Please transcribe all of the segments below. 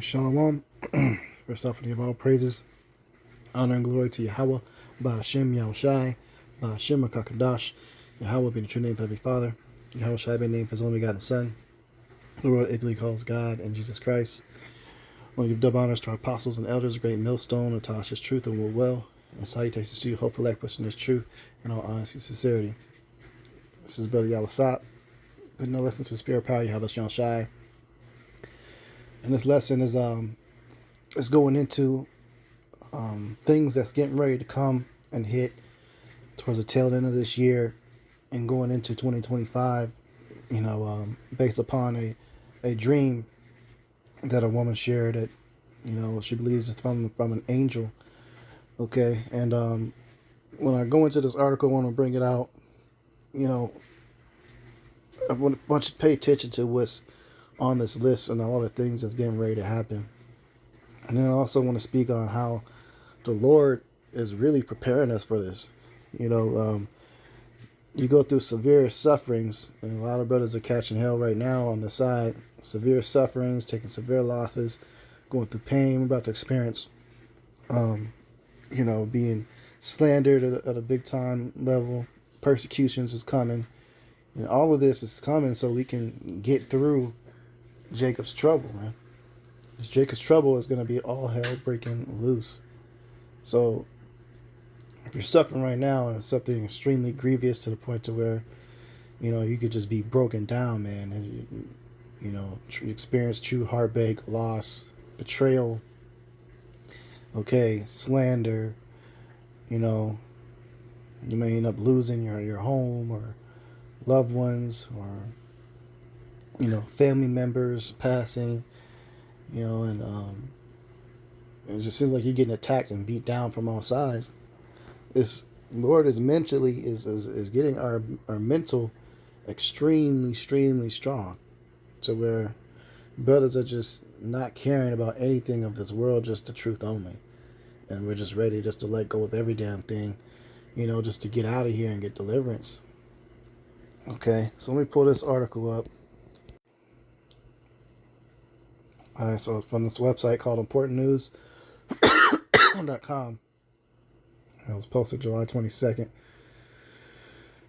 Shalom. First off, we give all praises, honor, and glory to Yahweh, Ba'ashem Yahushai, Ba'ashem Kakadash. Yahweh being the true name of Heavenly Father, Yahweh Shai being the name of His only begotten Son, the Lord ignorantly calls God and Jesus Christ. I want to give double honors to our apostles and elders, a great millstone, and taught us His truth and will well, and salutations to you, hopeful like person His truth, and all honesty and sincerity. This is Brother Yawasat, putting no lessons to the spirit power, Yahweh Shai. And this lesson is going into things that's getting ready to come and hit towards the tail end of this year and going into 2025, based upon a dream that a woman shared that, she believes is from an angel. Okay. And when I go into this article, I want to bring it out, I want you to pay attention to what's on this list and all the things that's getting ready to happen. And then I also want to speak on how the Lord is really preparing us for this. You go through severe sufferings, and a lot of brothers are catching hell right now on the side. Severe sufferings, taking severe losses, going through pain. We're about to experience, being slandered at a big time level. Persecutions is coming. And all of this is coming so we can get through Jacob's trouble, man. Jacob's trouble is going to be all hell breaking loose. So if you're suffering right now and it's something extremely grievous to the point to where, you could just be broken down, man, and experience true heartbreak, loss, betrayal, slander, you may end up losing your home or loved ones or, family members passing, and it just seems like you're getting attacked and beat down from all sides. This Lord is mentally is getting our mental extremely strong, to where brothers are just not caring about anything of this world, just the truth only, and we're just ready just to let go of every damn thing, just to get out of here and get deliverance. Okay, so let me pull this article up. All right, so from this website called ImportantNews.com. It was posted July 22nd. It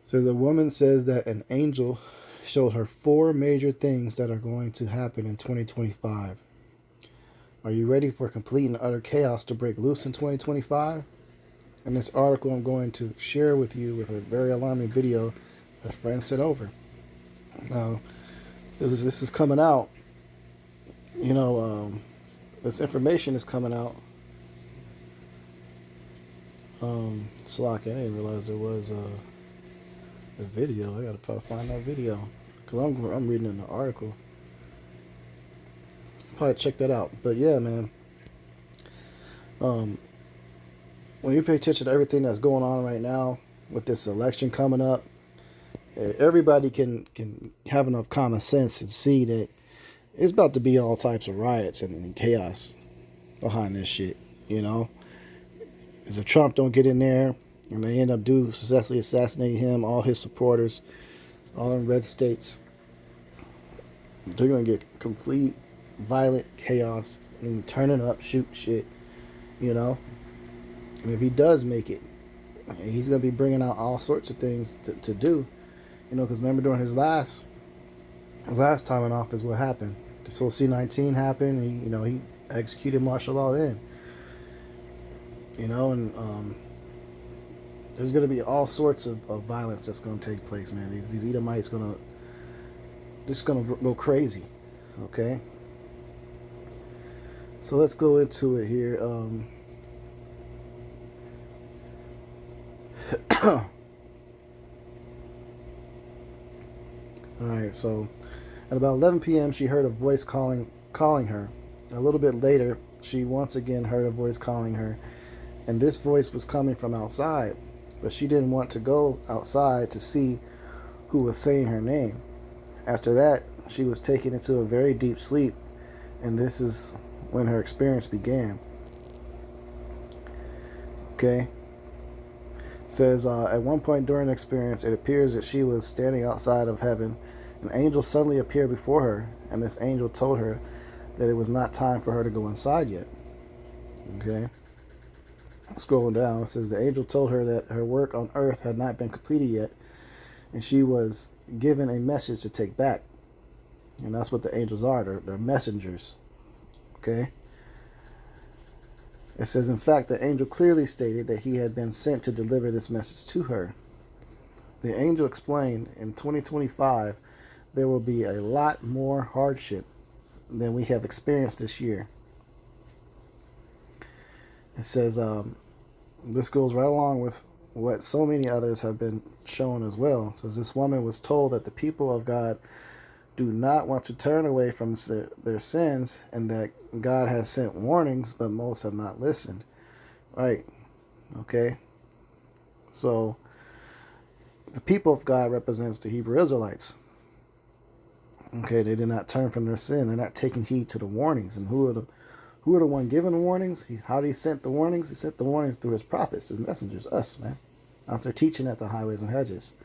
says a woman says that an angel showed her 4 major things that are going to happen in 2025. Are you ready for complete and utter chaos to break loose in 2025? In this article, I'm going to share with you with a very alarming video that a friend sent over. Now, this is coming out. This information is coming out. Slack, I didn't realize there was a video. I gotta probably find that video because I'm reading in the article. Probably check that out. But yeah, man. When you pay attention to everything that's going on right now with this election coming up, everybody can have enough common sense and see that it's about to be all types of riots and chaos behind this shit. Because if Trump don't get in there and they end up successfully assassinating him, all his supporters, all in red states, they're going to get complete violent chaos and turning up, shoot shit, And if he does make it, he's going to be bringing out all sorts of things to do, because remember during his last time in office, what happened? This whole C-19 happened, and, he executed martial law then. And there's going to be all sorts of violence that's going to take place, man. These Edomites going to go crazy, okay? So let's go into it here. All right, so at about 11 p.m., she heard a voice calling her. A little bit later, she once again heard a voice calling her, and this voice was coming from outside, but she didn't want to go outside to see who was saying her name. After that, she was taken into a very deep sleep, and this is when her experience began. Okay. It says, at one point during the experience, it appears that she was standing outside of heaven. An angel suddenly appeared before her, and this angel told her that it was not time for her to go inside yet. Okay. Scrolling down, it says the angel told her that her work on earth had not been completed yet, and she was given a message to take back. And that's what the angels are. They're messengers. Okay. It says, in fact, the angel clearly stated that he had been sent to deliver this message to her. The angel explained in 2025 there will be a lot more hardship than we have experienced this year. It says, this goes right along with what so many others have been shown as well. It says this woman was told that the people of God do not want to turn away from their sins, and that God has sent warnings, but most have not listened. Right. Okay. So the people of God represents the Hebrew Israelites. Okay, they did not turn from their sin. They're not taking heed to the warnings. And who are the one giving the warnings? How did he sent the warnings? He sent the warnings through his prophets, his messengers, us, man. Out there teaching at the highways and hedges.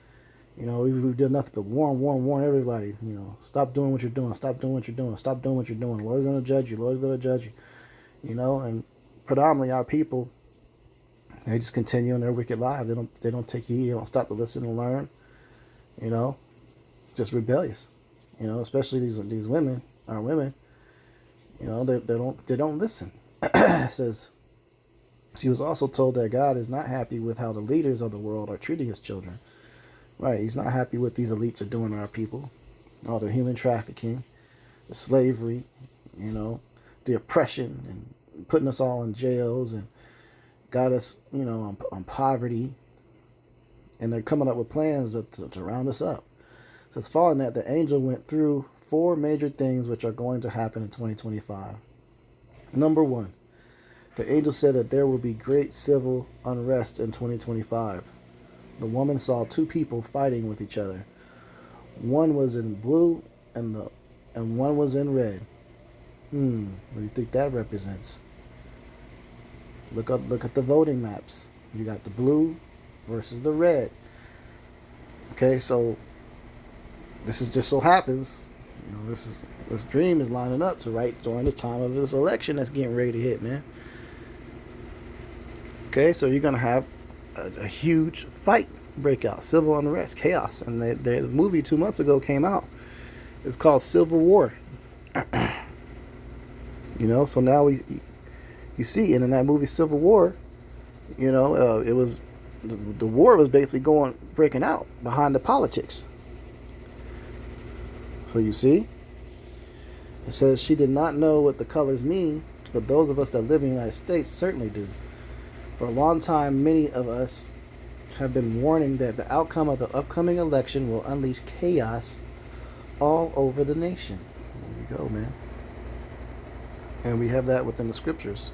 You know, we did nothing but warn everybody. You know, stop doing what you're doing. Stop doing what you're doing. Stop doing what you're doing. The Lord's going to judge you. The Lord's going to judge you. You know, and predominantly our people, they just continue in their wicked lives. They don't take heed. They don't stop to listen and learn. You know, just rebellious. You know, especially these women, our women. You know, they don't listen. It says she was also told that God is not happy with how the leaders of the world are treating his children. Right, he's not happy what these elites are doing to our people. All the human trafficking, the slavery, you know, the oppression, and putting us all in jails, and got us, you know, on poverty. And they're coming up with plans to round us up. So it's following that the angel went through 4 major things which are going to happen in 2025. Number 1, the angel said that there will be great civil unrest in 2025. The woman saw 2 people fighting with each other. One was in blue and one was in red. What do you think that represents? Look at the voting maps. You got the blue versus the red. Okay, so this is just so happens, you know, this dream is lining up to right during the time of this election that's getting ready to hit, man. Okay, so you're gonna have a huge fight break out, civil unrest, chaos, and the movie 2 months ago came out. It's called Civil War. You know, so now you see, and in that movie Civil War, you know, it was the war was basically breaking out behind the politics. So you see, it says she did not know what the colors mean, but those of us that live in the United States certainly do. For a long time, many of us have been warning that the outcome of the upcoming election will unleash chaos all over the nation. There you go, man. And we have that within the scriptures.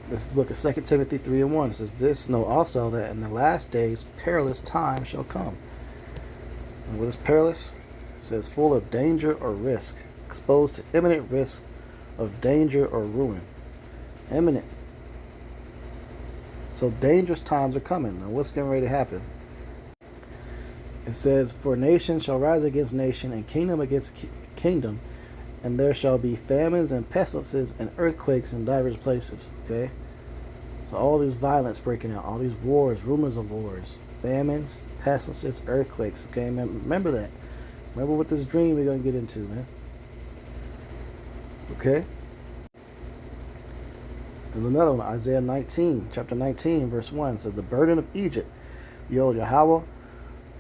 This is the book of 2 Timothy 3:1. It says, "This know also that in the last days perilous times shall come." And what is perilous? It says, full of danger or risk, exposed to imminent risk of danger or ruin. Imminent. So dangerous times are coming. Now what's getting ready to happen? It says, "For nation shall rise against nation, and kingdom against kingdom, and there shall be famines and pestilences and earthquakes in divers places." Okay? So all this violence breaking out, all these wars, rumors of wars, famines, pestilences, earthquakes. Okay? Remember that. Remember what this dream we're going to get into, man. Okay? And another one, Isaiah 19, chapter 19, verse 1 says, "The burden of Egypt, behold, Yahweh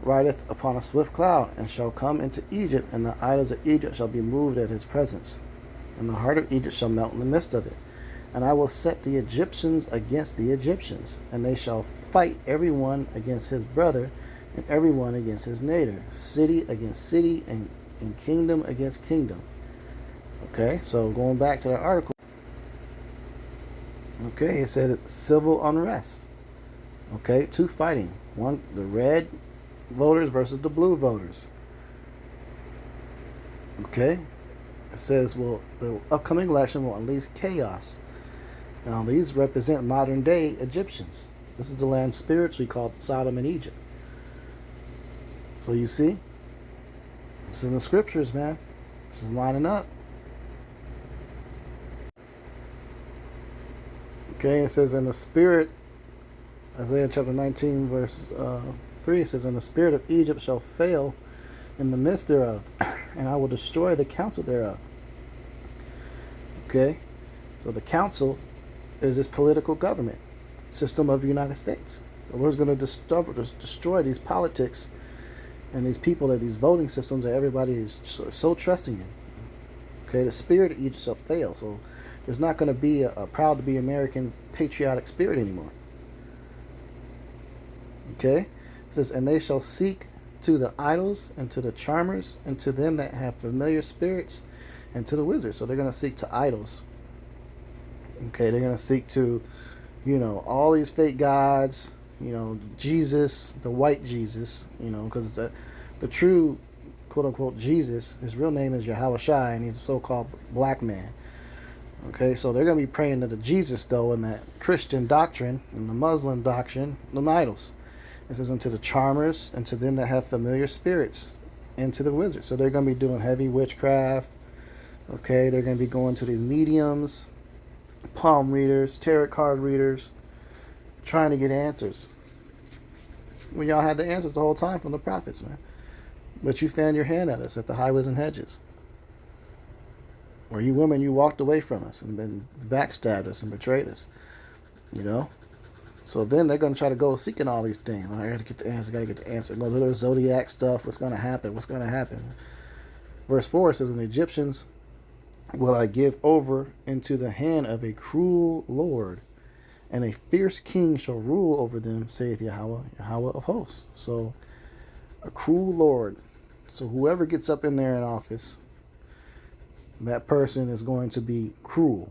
rideth upon a swift cloud, and shall come into Egypt, and the idols of Egypt shall be moved at his presence. And the heart of Egypt shall melt in the midst of it. And I will set the Egyptians against the Egyptians, and they shall fight every one against his brother, and every one against his neighbor, city against city, and kingdom against kingdom." Okay, so going back to that article. Okay, it said civil unrest. Okay, 2 fighting. One, the red voters versus the blue voters. Okay, it says, well, the upcoming election will unleash chaos. Now, these represent modern day Egyptians. This is the land spiritually called Sodom and Egypt. So you see, it's in the scriptures, man. This is lining up. Okay, it says, in the spirit, Isaiah chapter 19, verse 3, it says, and the spirit of Egypt shall fail in the midst thereof, and I will destroy the counsel thereof. Okay, so the council is this political government system of the United States. The Lord's going to destroy these politics and these people, that these voting systems that everybody is so trusting in. Okay, the spirit of Egypt shall fail. So there's not going to be a proud to be American patriotic spirit anymore. Okay, it says, and they shall seek to the idols and to the charmers and to them that have familiar spirits and to the wizards. So they're going to seek to idols. Okay, they're going to seek to, all these fake gods, Jesus, the white Jesus, because the true quote unquote Jesus, his real name is Yahweh Shai, and he's a so-called black man. Okay, so they're going to be praying to the Jesus, though, in that Christian doctrine and the Muslim doctrine, the idols. It says, unto the charmers, and to them that have familiar spirits, and to the wizards. So they're going to be doing heavy witchcraft. Okay, they're going to be going to these mediums, palm readers, tarot card readers, trying to get answers. When y'all had the answers the whole time from the prophets, man. But you fanned your hand at us at the highways and hedges. Or you women, you walked away from us and been backstabbed us and betrayed us. So then they're going to try to go seeking all these things. I got to get the answer, got to get the answer. Go to their zodiac stuff. What's going to happen? What's going to happen? Verse 4 says, and the Egyptians will I give over into the hand of a cruel Lord, and a fierce king shall rule over them, saith Yahweh, Yahweh of hosts. So, a cruel Lord. So whoever gets up in there in office, that person is going to be cruel.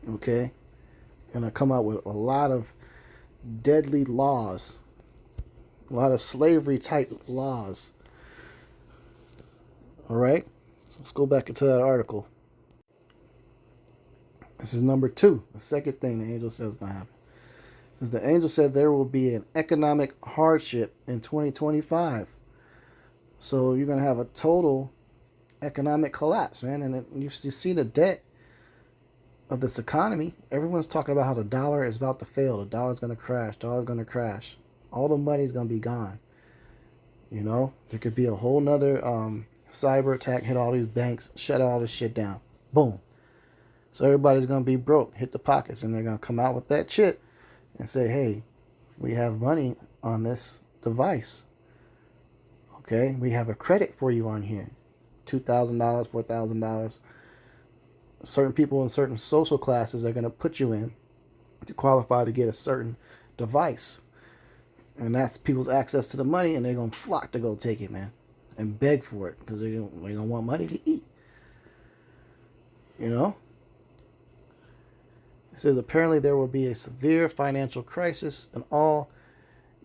Okay? Going to come out with a lot of deadly laws. A lot of slavery type laws. Alright? Let's go back into that article. This is number 2. The second thing the angel says is going to happen. The angel said there will be an economic hardship in 2025. So you're going to have a total economic collapse, man. And you see the debt of this economy. Everyone's talking about how the dollar is about to fail. The dollar's going to crash. Dollar's going to crash. All the money's going to be gone. There could be a whole nother cyber attack, hit all these banks, shut all this shit down. Boom. So everybody's going to be broke, hit the pockets, and they're going to come out with that shit and say, hey, we have money on this device. Okay, we have a credit for you on here. $2,000, $4,000. Certain people in certain social classes are going to put you in to qualify to get a certain device. And that's people's access to the money, and they're going to flock to go take it, man. And beg for it, because they don't want money to eat. It says, apparently there will be a severe financial crisis, and all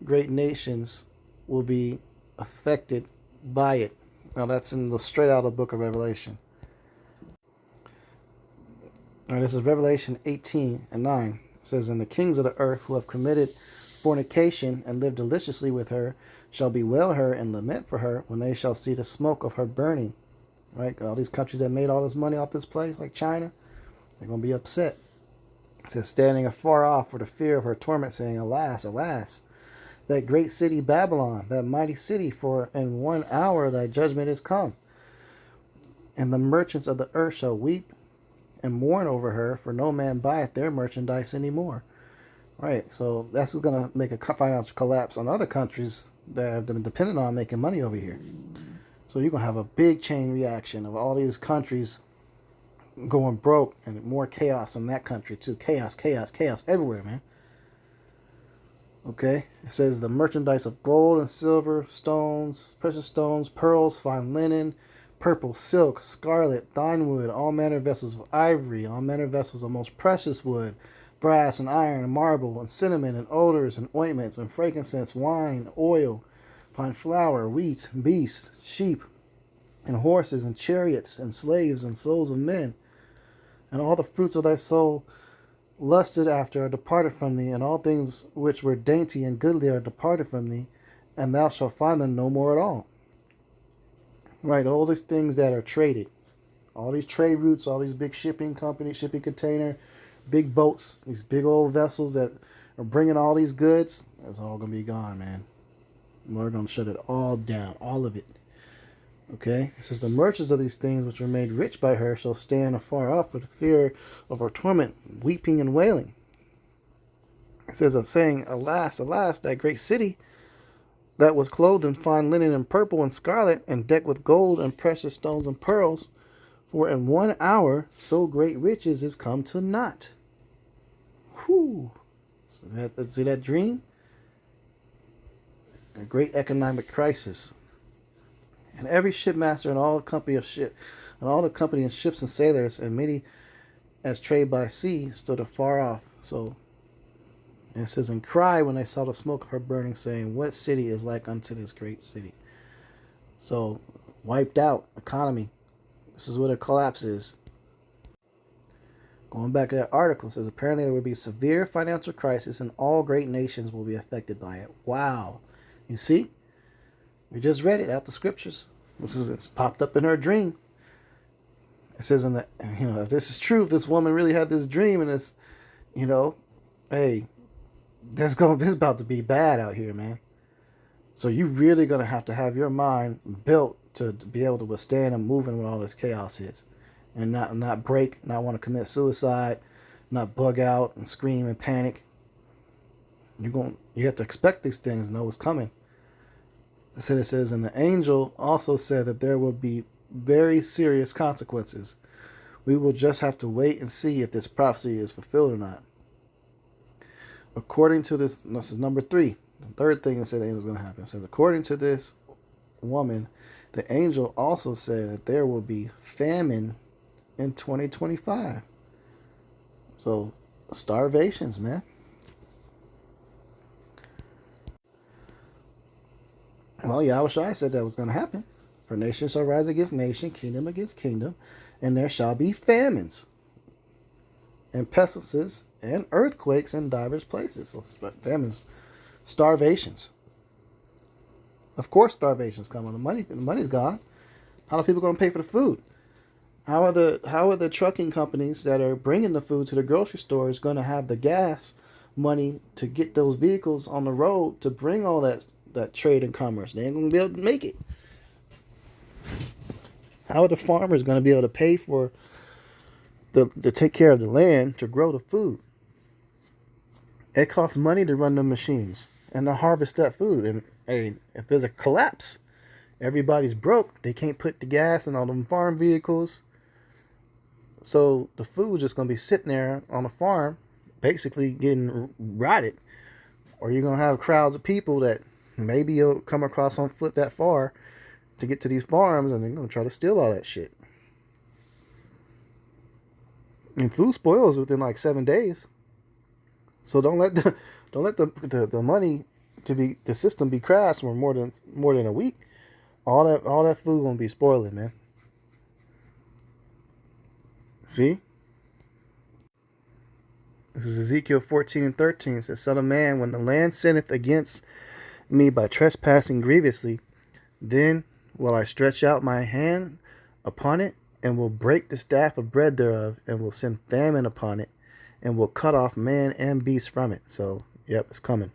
great nations will be affected by it. Now that's straight out of the book of Revelation. All right, this is Revelation 18:9. It says, and the kings of the earth who have committed fornication and lived deliciously with her shall bewail her and lament for her when they shall see the smoke of her burning. Right? All these countries that made all this money off this place, like China, they're going to be upset. It says, standing afar off for the fear of her torment, saying, alas, alas, that great city Babylon, that mighty city, for in 1 hour thy judgment is come. And the merchants of the earth shall weep and mourn over her, for no man buyeth their merchandise anymore. Right, so that's going to make a financial collapse on other countries that have been dependent on making money over here. So you're going to have a big chain reaction of all these countries going broke, and more chaos in that country too. Chaos, chaos, chaos everywhere, man. Okay, it says the merchandise of gold and silver, stones, precious stones, pearls, fine linen, purple, silk, scarlet, thine wood, all manner of vessels of ivory, all manner of vessels of most precious wood, brass and iron and marble and cinnamon and odors and ointments and frankincense, wine, oil, fine flour, wheat, beasts, sheep, and horses and chariots and slaves and souls of men, and all the fruits of thy soul lusted after are departed from thee, and all things which were dainty and goodly are departed from thee, and thou shalt find them no more at all. Right, all these things that are traded, all these trade routes, all these big shipping companies, shipping container, big boats, these big old vessels that are bringing all these goods, that's all going to be gone, man. We're going to shut it all down, all of it. Okay? It says, the merchants of these things which were made rich by her shall stand afar off with fear of her torment, weeping and wailing. It says, saying, alas, alas, that great city that was clothed in fine linen and purple and scarlet, and decked with gold and precious stones and pearls, for in 1 hour so great riches is come to naught. Whew. So see that dream? A great economic crisis. And every shipmaster and all the company of ship, and all the company of ships and sailors, and many as trade by sea, stood afar off. So, and it says, and cried when they saw the smoke of her burning, saying, what city is like unto this great city? So, wiped out economy. This is what a collapse is. Going back to that article, it says apparently there will be severe financial crisis and all great nations will be affected by it. Wow. You see? We just read it out the scriptures. This is it popped up in her dream. It says in the, if this is true, if this woman really had this dream and it's, hey, this is about to be bad out here, man. So you really gonna have to have your mind built to be able to withstand and moving when all this chaos hits, and not break, not want to commit suicide, not bug out and scream and panic. You have to expect these things, know what's coming. It says, and the angel also said that there will be very serious consequences. We will just have to wait and see if this prophecy is fulfilled or not. According to this is number 3. The third thing that said the angel was going to happen. It says, according to this woman, the angel also said that there will be famine in 2025. So, starvations, man. Well, Yahushua said that was going to happen. For nation shall rise against nation, kingdom against kingdom, and there shall be famines and pestilences and earthquakes in divers places. So famines, starvations. Of course, starvation's coming. The money's gone. How are people going to pay for the food? How are the trucking companies that are bringing the food to the grocery stores going to have the gas money to get those vehicles on the road to bring all that trade and commerce? They ain't going to be able to make it. How are the farmers going to be able to pay for to take care of the land to grow the food? It costs money to run the machines and to harvest that food. And hey, if there's a collapse, everybody's broke. They can't put the gas in all them farm vehicles. So the food's just going to be sitting there on the farm, basically getting rotted. Or you're going to have crowds of people that maybe you'll come across on foot that far to get to these farms, and they're going to try to steal all that shit. And food spoils within like 7 days. So don't let the money to be the system be crashed for more than a week. All that food gonna be spoiling, man. See? This is Ezekiel 14:13. It says, Son of man, when the land sinneth against me by trespassing grievously, then will I stretch out my hand upon it, and will break the staff of bread thereof, and will send famine upon it, and will cut off man and beast from it. So, yep, it's coming.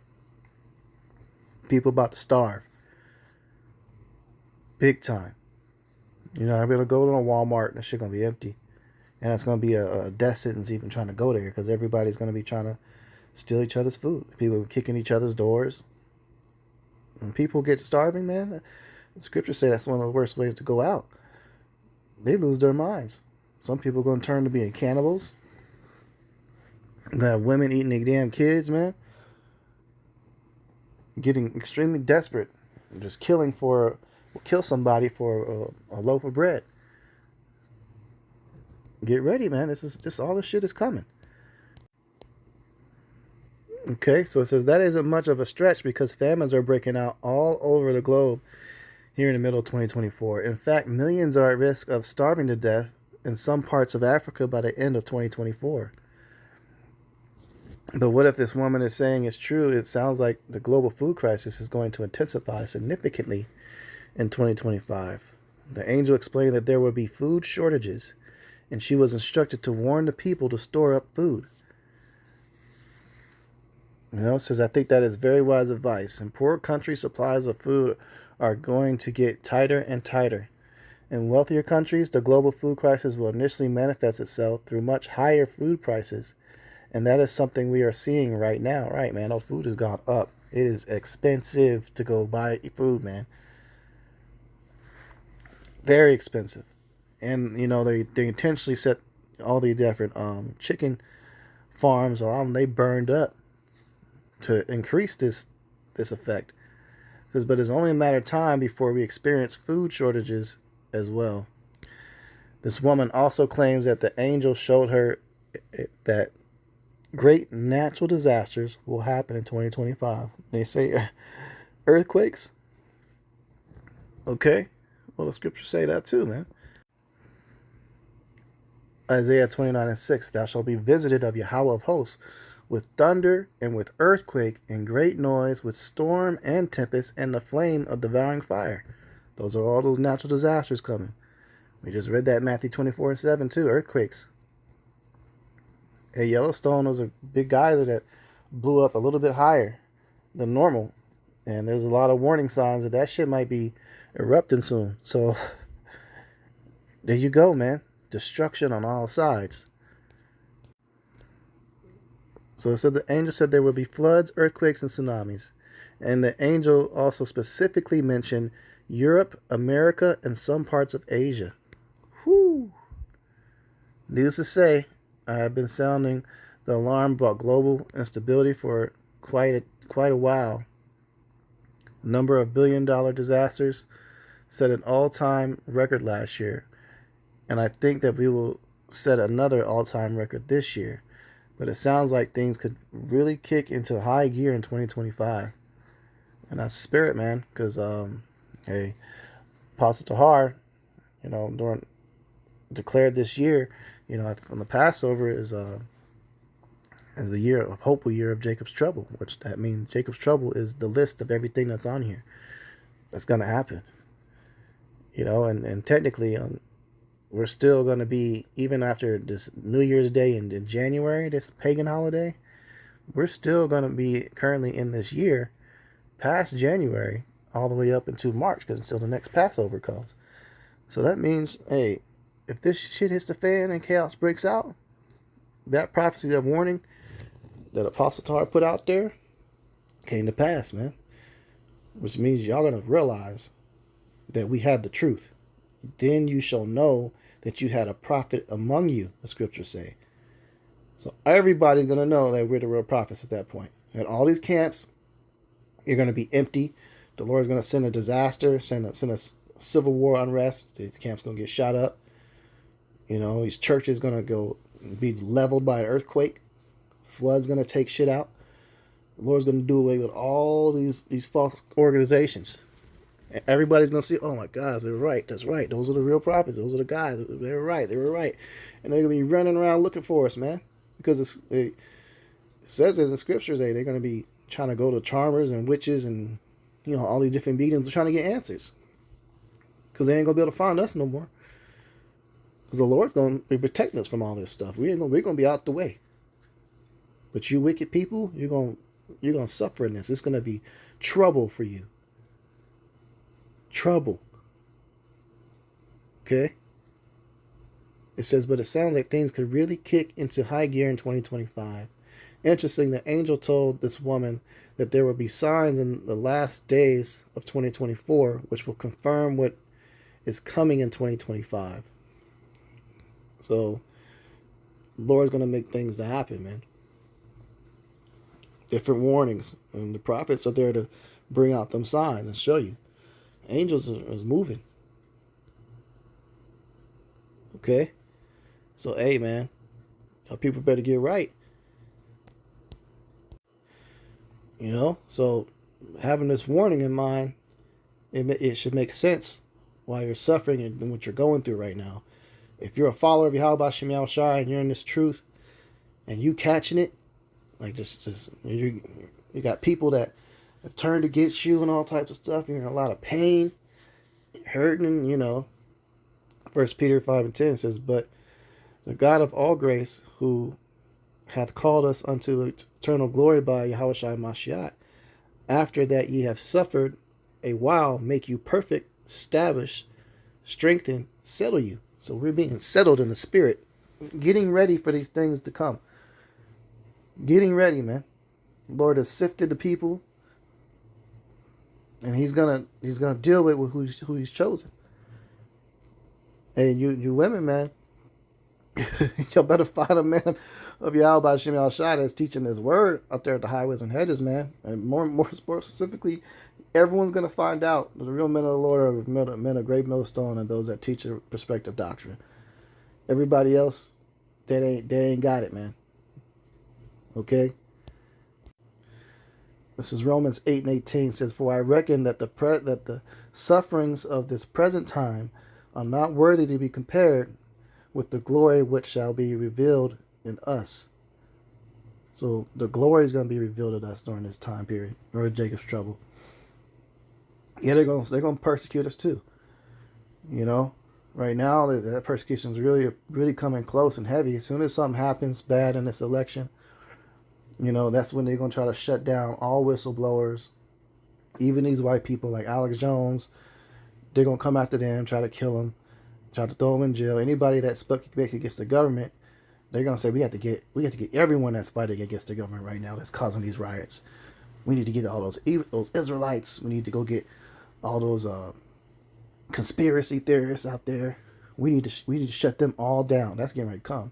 People about to starve. Big time. I'm going to go to a Walmart, and that shit going to be empty. And it's going to be a death sentence even trying to go there, because everybody's going to be trying to steal each other's food. People are kicking each other's doors. When people get starving, man, the scriptures say that's one of the worst ways to go out. They lose their minds. Some people are going to turn to being cannibals. You're going to have women eating their damn kids, man. Getting extremely desperate. Just kill somebody for a loaf of bread. Get ready, man. This is just all this shit is coming. Okay, so it says that isn't much of a stretch because famines are breaking out all over the globe here in the middle of 2024. In fact, millions are at risk of starving to death in some parts of Africa by the end of 2024. But what if this woman is saying is true? It sounds like the global food crisis is going to intensify significantly in 2025. The angel explained that there will be food shortages, and she was instructed to warn the people to store up food. It says, I think that is very wise advice. In poor countries, supplies of food are going to get tighter and tighter. In wealthier countries, the global food crisis will initially manifest itself through much higher food prices. And that is something we are seeing right now, right, man? Oh, food has gone up. It is expensive to go buy food, man. Very expensive. And, they intentionally set all the different chicken farms, they burned up to increase this effect. It says, but it's only a matter of time before we experience food shortages as well. This woman also claims that the angel showed her that great natural disasters will happen in 2025. They say earthquakes. Okay. Well, the scriptures say that too, man. Isaiah 29:6, thou shalt be visited of Yahweh of hosts with thunder and with earthquake and great noise, with storm and tempest and the flame of devouring fire. Those are all those natural disasters coming. We just read that in Matthew 24:7 too, earthquakes. At Yellowstone was a big geyser that blew up a little bit higher than normal. And there's a lot of warning signs that shit might be erupting soon. So there you go, man. Destruction on all sides. So the angel said there will be floods, earthquakes, and tsunamis. And the angel also specifically mentioned Europe, America, and some parts of Asia. Whew. Needless to say, I have been sounding the alarm about global instability for quite a while. The number of billion-dollar disasters set an all-time record last year, and I think that we will set another all-time record this year. But it sounds like things could really kick into high gear in 2025. And that's spirit, man, because, hey, Apostle Tahar, declared this year, from the Passover is the year of hopeful year of Jacob's trouble, which that means Jacob's trouble is the list of everything that's on here that's going to happen. And technically, we're still going to be, even after this New Year's Day in January, this pagan holiday, we're still going to be currently in this year past January all the way up into March, because until the next Passover comes. So that means, hey, if this shit hits the fan and chaos breaks out, that prophecy, that warning that Apostle Tahar put out there came to pass, man. Which means y'all going to realize that we had the truth. Then you shall know that you had a prophet among you, the scriptures say. So everybody's going to know that we're the real prophets at that point. And all these camps are going to be empty. The Lord's going to send a disaster, send a civil war unrest. These camps going to get shot up. These churches going to go be leveled by an earthquake. Flood's going to take shit out. The Lord's going to do away with all these false organizations. Everybody's going to see, oh my God, they're right. That's right. Those are the real prophets. Those are the guys. They were right. They were right. And they're going to be running around looking for us, man. Because it says in the scriptures, they're going to be trying to go to charmers and witches and, all these different meetings trying to get answers. Because they ain't going to be able to find us no more. Because the Lord's going to be protecting us from all this stuff. We're going to be out the way. But you wicked people, you're going to suffer in this. It's going to be trouble for you. Trouble. Okay? It says, but it sounds like things could really kick into high gear in 2025. Interesting, the angel told this woman that there will be signs in the last days of 2024, which will confirm what is coming in 2025. So, the Lord's going to make things happen, man. Different warnings. And the prophets are there to bring out them signs and show you. Angels is moving. Okay? So, hey, man. People better get right. So having this warning in mind, it should make sense why you're suffering and what you're going through right now. If you're a follower of Yahweh Shem Yahushai and you're in this truth and you catching it, like you got people that have turned against you and all types of stuff. You're in a lot of pain, hurting, 1 Peter 5:10 says, but the God of all grace, who hath called us unto eternal glory by Yahushua Mashiach. After that ye have suffered a while, make you perfect, establish, strengthen, settle you. So we're being settled in the spirit, getting ready for these things to come. Getting ready, man. Lord has sifted the people, and He's gonna deal with who He's chosen. And you women, man, y'all better find a man of Yahweh Hashem Yahushua that's teaching His word out there at the highways and hedges, man. And more specifically, everyone's gonna find out the real men of the Lord are men of great millstone and those that teach a perspective doctrine. Everybody else, they ain't got it, man. Okay. This is Romans 8:18 says, "For I reckon that the sufferings of this present time are not worthy to be compared with the glory which shall be revealed in us." So the glory is going to be revealed in us during this time period, during Jacob's trouble. Yeah, they're going to persecute us too. You know, right now that persecution is really coming close and heavy. As soon as something happens bad in this election, you know, that's when they're going to try to shut down all whistleblowers, even these white people like Alex Jones. They're going to come after them, try to kill them, try to throw them in jail. Anybody that spoke against the government, they're going to say, we have to get everyone that's fighting against the government right now that's causing these riots. We need to get all those Israelites. We need to go get all those conspiracy theorists out there. We need to shut them all down. That's getting ready to come.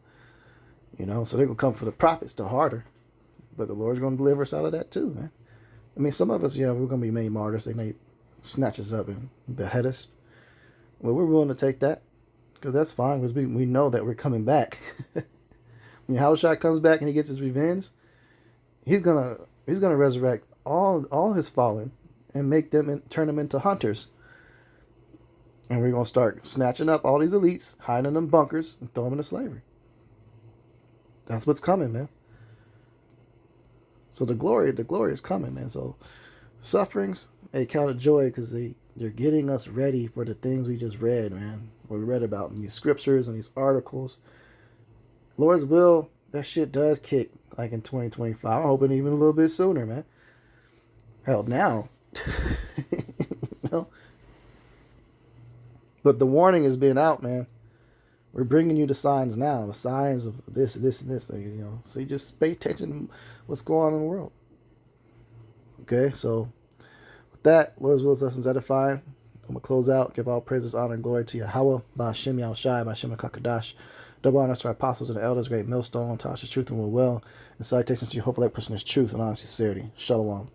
You know, so they're going to come for the prophets the harder. But the Lord's going to deliver us out of that too, man. I mean, some of us, yeah, we're going to be made martyrs. They may snatch us up and behead us. Well, we're willing to take that because that's fine because we know that we're coming back. When Yahushua comes back and he gets his revenge, he's gonna resurrect all his fallen and make them turn them into hunters. And we're gonna start snatching up all these elites, hiding in them bunkers, and throw them into slavery. That's what's coming, man. So the glory is coming, man. So sufferings, they count it joy because they're getting us ready for the things we just read, man. We read about in these scriptures and these articles. Lord's will, that shit does kick like in 2025. I'm hoping even a little bit sooner, man. Hell, now. You know? But the warning has been out, man. We're bringing you the signs now. The signs of this, and this. You know, so you just pay attention to what's going on in the world. Okay, so with that, Lord's will is lessons edifying. I'm going to close out. Give all praises, honor, and glory to Yahweh, Ba'ashem Yahushai, Ba'ashem HaKadosh. Double honors to our apostles and the elders, great millstone, Tasha's truth and will, and salutations to you, hopefully that person is truth and honest sincerity. Shalom.